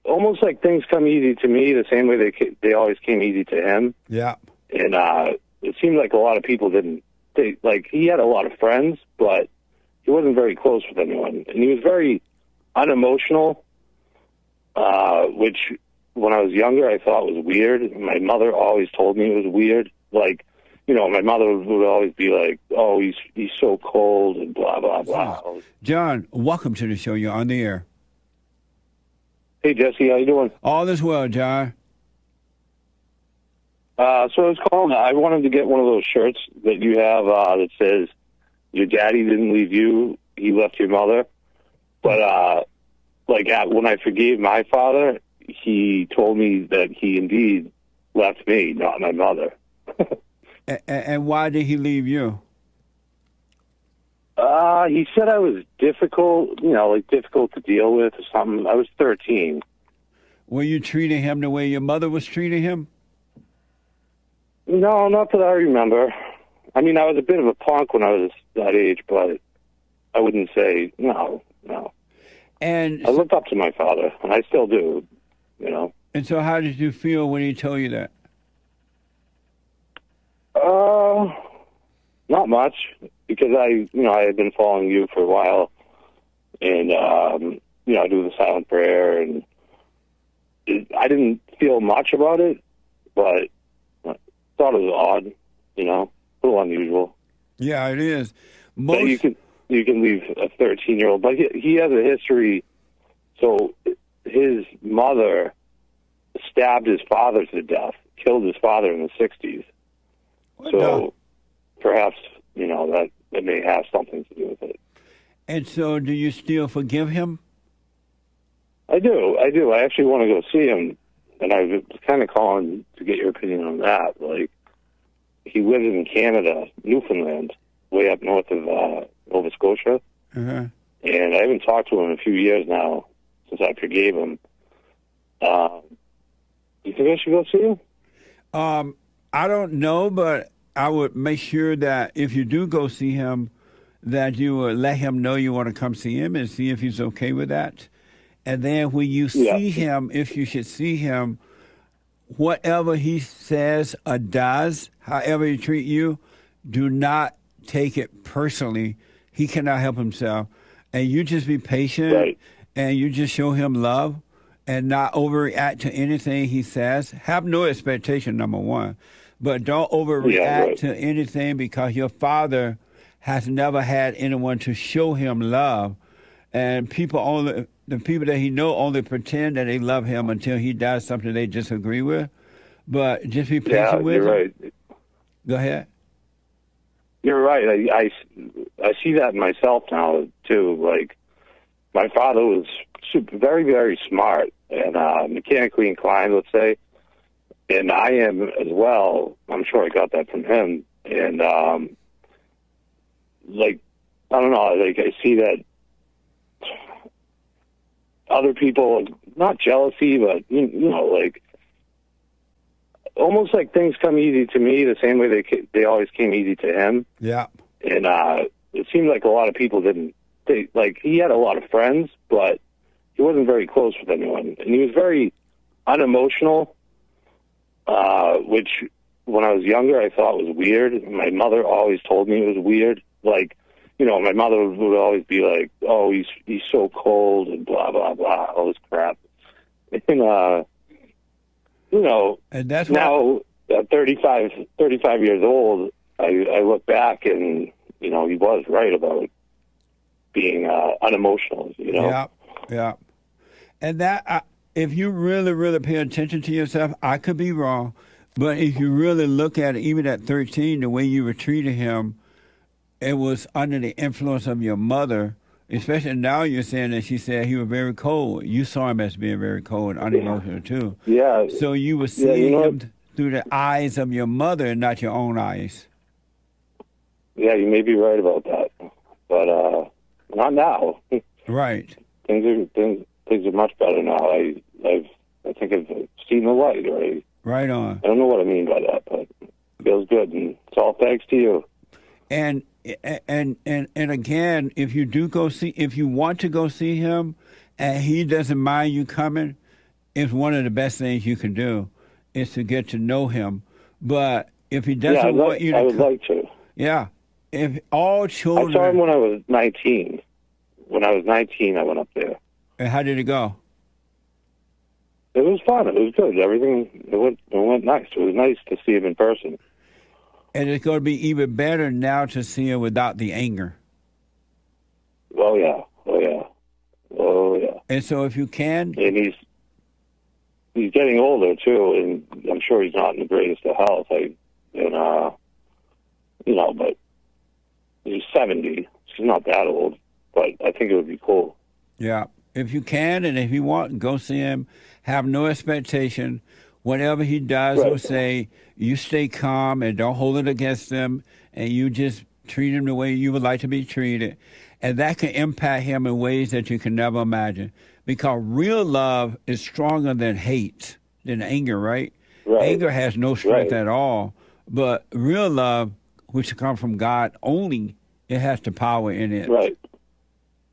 almost like things come easy to me the same way they always came easy to him. Yeah. And it seemed like a lot of people didn't. Like, he had a lot of friends, but he wasn't very close with anyone. And he was very unemotional, which when I was younger I thought was weird. My mother always told me it was weird. Like, my mother would always be like, "Oh, he's so cold," and blah blah blah. John, welcome to the show. You're on the air. Hey Jesse, how you doing? All is well, John. So I was calling. I wanted to get one of those shirts that you have that says, "Your daddy didn't leave you; he left your mother." But when I forgave my father, he told me that he indeed left me, not my mother. And why did he leave you? He said I was difficult, difficult to deal with or something. I was 13. Were you treating him the way your mother was treating him? No, not that I remember. I mean, I was a bit of a punk when I was that age, but I wouldn't say no. And I looked up to my father, and I still do, And so how did you feel when he told you that? Not much, because I had been following you for a while, and I do the silent prayer, and I didn't feel much about it, but I thought it was odd, a little unusual. Yeah, it is. But you can leave a 13-year-old, but he has a history. So his mother stabbed his father to death, killed his father in the 60s. So perhaps, that may have something to do with it. And so do you still forgive him? I do. I actually want to go see him, and I was kind of calling to get your opinion on that. Like, he lives in Canada, Newfoundland, way up north of Nova Scotia. Uh-huh. And I haven't talked to him in a few years now, since I forgave him. Do you think I should go see him? I don't know, but I would make sure that if you do go see him, that you would let him know you want to come see him and see if he's okay with that. And then when you see him, if you should see him, whatever he says or does, however he treat you, do not take it personally. He cannot help himself. And you just be patient, and you just show him love and not overreact to anything he says. Have no expectation, number one. But don't overreact to anything, because your father has never had anyone to show him love. And the people that he know only pretend that they love him until he does something they disagree with. But just be patient with him. Right. Go ahead. You're right. I see that in myself now, too. Like, my father was very, very smart and mechanically inclined, let's say. And I am as well. I'm sure I got that from him. And, I don't know, I see that other people, not jealousy, but, almost like things come easy to me the same way they always came easy to him. Yeah. And it seemed like a lot of people didn't. He had a lot of friends, but he wasn't very close with anyone. And he was very unemotional, which when I was younger I thought was weird. My mother always told me it was weird. Like, my mother would always be like, "Oh, he's so cold," and blah blah blah, all this crap. And and that's now at 35 years old, I look back and he was right about being unemotional. Yeah. And that if you really, really pay attention to yourself, I could be wrong, but if you really look at it, even at 13, the way you were treating him, it was under the influence of your mother. Especially now you're saying that she said he was very cold. You saw him as being very cold and unemotional too. Yeah. So you were seeing him through the eyes of your mother and not your own eyes. Yeah, you may be right about that. But not now. Right. Things are much better now. I think I've seen the light. Right on. I don't know what I mean by that, but it feels good, and it's all thanks to you. And again, if you want to go see him, and he doesn't mind you coming, it's one of the best things you can do is to get to know him. But if he Yeah, doesn't want you to I would like to. yeah, if all I children... saw him when I was 19. When I was 19, I went up there. And how did it go? It was fun. It was good. Everything, it went nice. It was nice to see him in person. And it's going to be even better now to see him without the anger. Oh, yeah. Oh, yeah. Oh, yeah. And so if you can... And he's getting older, too, and I'm sure he's not in the greatest of health. But he's 70. He's not that old, but I think it would be cool. Yeah. If you can and if you want, go see him. Have no expectation. Whatever he does or say, you stay calm and don't hold it against him, and you just treat him the way you would like to be treated. And that can impact him in ways that you can never imagine. Because real love is stronger than hate, than anger, right? Anger has no strength at all. But real love, which comes from God only, it has the power in it. Right.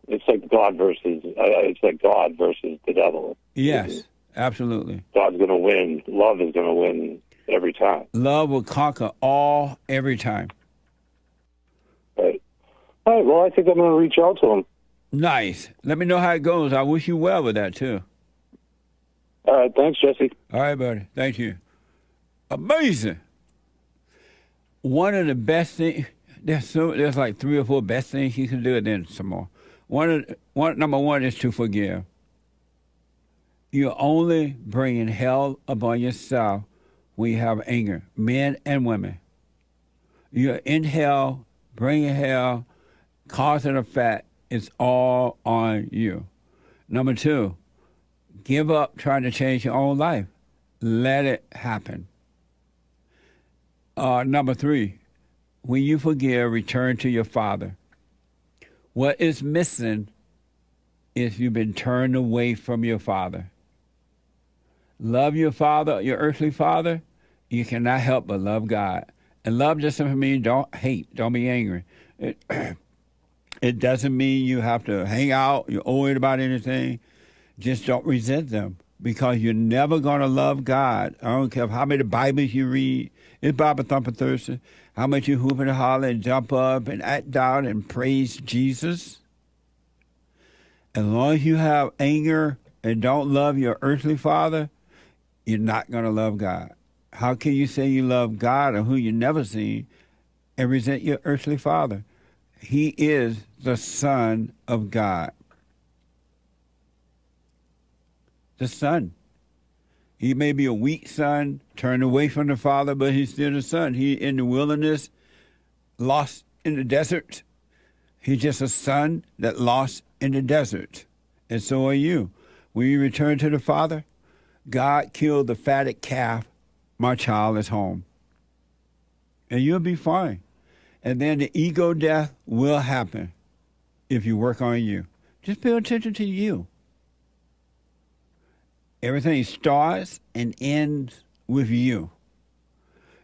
It's like God versus the devil. Yes, absolutely. God's going to win. Love is going to win every time. Love will conquer all every time. Right. All right. Well, I think I'm going to reach out to him. Nice. Let me know how it goes. I wish you well with that, too. All right. Thanks, Jesse. All right, buddy. Thank you. Amazing. One of the best things, there's like 3 or 4 best things you can do, and then some more. Number one is to forgive. You're only bringing hell upon yourself when you have anger, men and women. You're in hell, bringing hell, cause and effect. It's all on you. Number 2, give up trying to change your own life. Let it happen. Number 3, when you forgive, return to your Father. What is missing is you've been turned away from your Father. Love your Father, your earthly Father. You cannot help but love God. And love just simply means don't hate, don't be angry. It doesn't mean you have to hang out, you're worried about anything. Just don't resent them, because you're never going to love God. I don't care how many Bibles you read. It's Bible Thumper Thursday. How much you hoop and holler and jump up and act out and praise Jesus. As long as you have anger and don't love your earthly father, you're not going to love God. How can you say you love God or who you never seen and resent your earthly father? He is the Son of God. The Son. He may be a weak son, turned away from the Father, but he's still the Son. He in the wilderness, lost in the desert. He's just a son that lost in the desert. And so are you. When you return to the Father, God killed the fatted calf. My child is home. And you'll be fine. And then the ego death will happen if you work on you. Just pay attention to you. Everything starts and ends with you.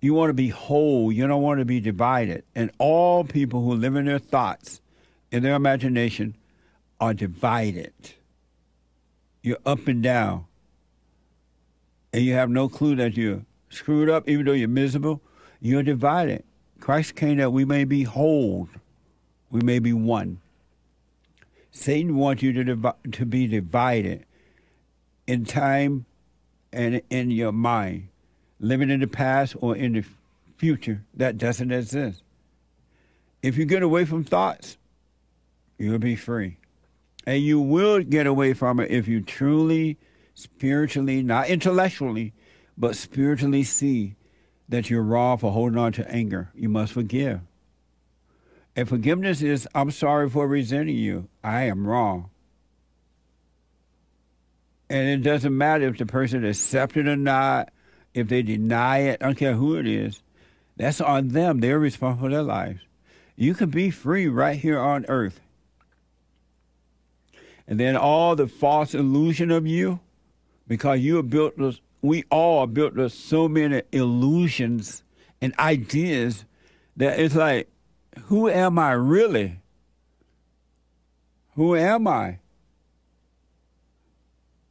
You want to be whole. You don't want to be divided. And all people who live in their thoughts, in their imagination, are divided. You're up and down. And you have no clue that you're screwed up, even though you're miserable. You're divided. Christ came that we may be whole. We may be one. Satan wants you to be divided in time and in your mind, living in the past or in the future that doesn't exist. If you get away from thoughts, you'll be free. And you will get away from it if you truly, spiritually, not intellectually, but spiritually see that you're wrong for holding on to anger. You must forgive. And forgiveness is, I'm sorry for resenting you. I am wrong. And it doesn't matter if the person accepts it or not, if they deny it, I don't care who it is. That's on them. They're responsible for their lives. You can be free right here on earth. And then all the false illusion of you, because you are built, we all are built with so many illusions and ideas that it's like, who am I really? Who am I?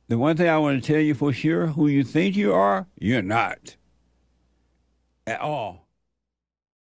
The one thing I want to tell you for sure, who you think you are, you're not at all.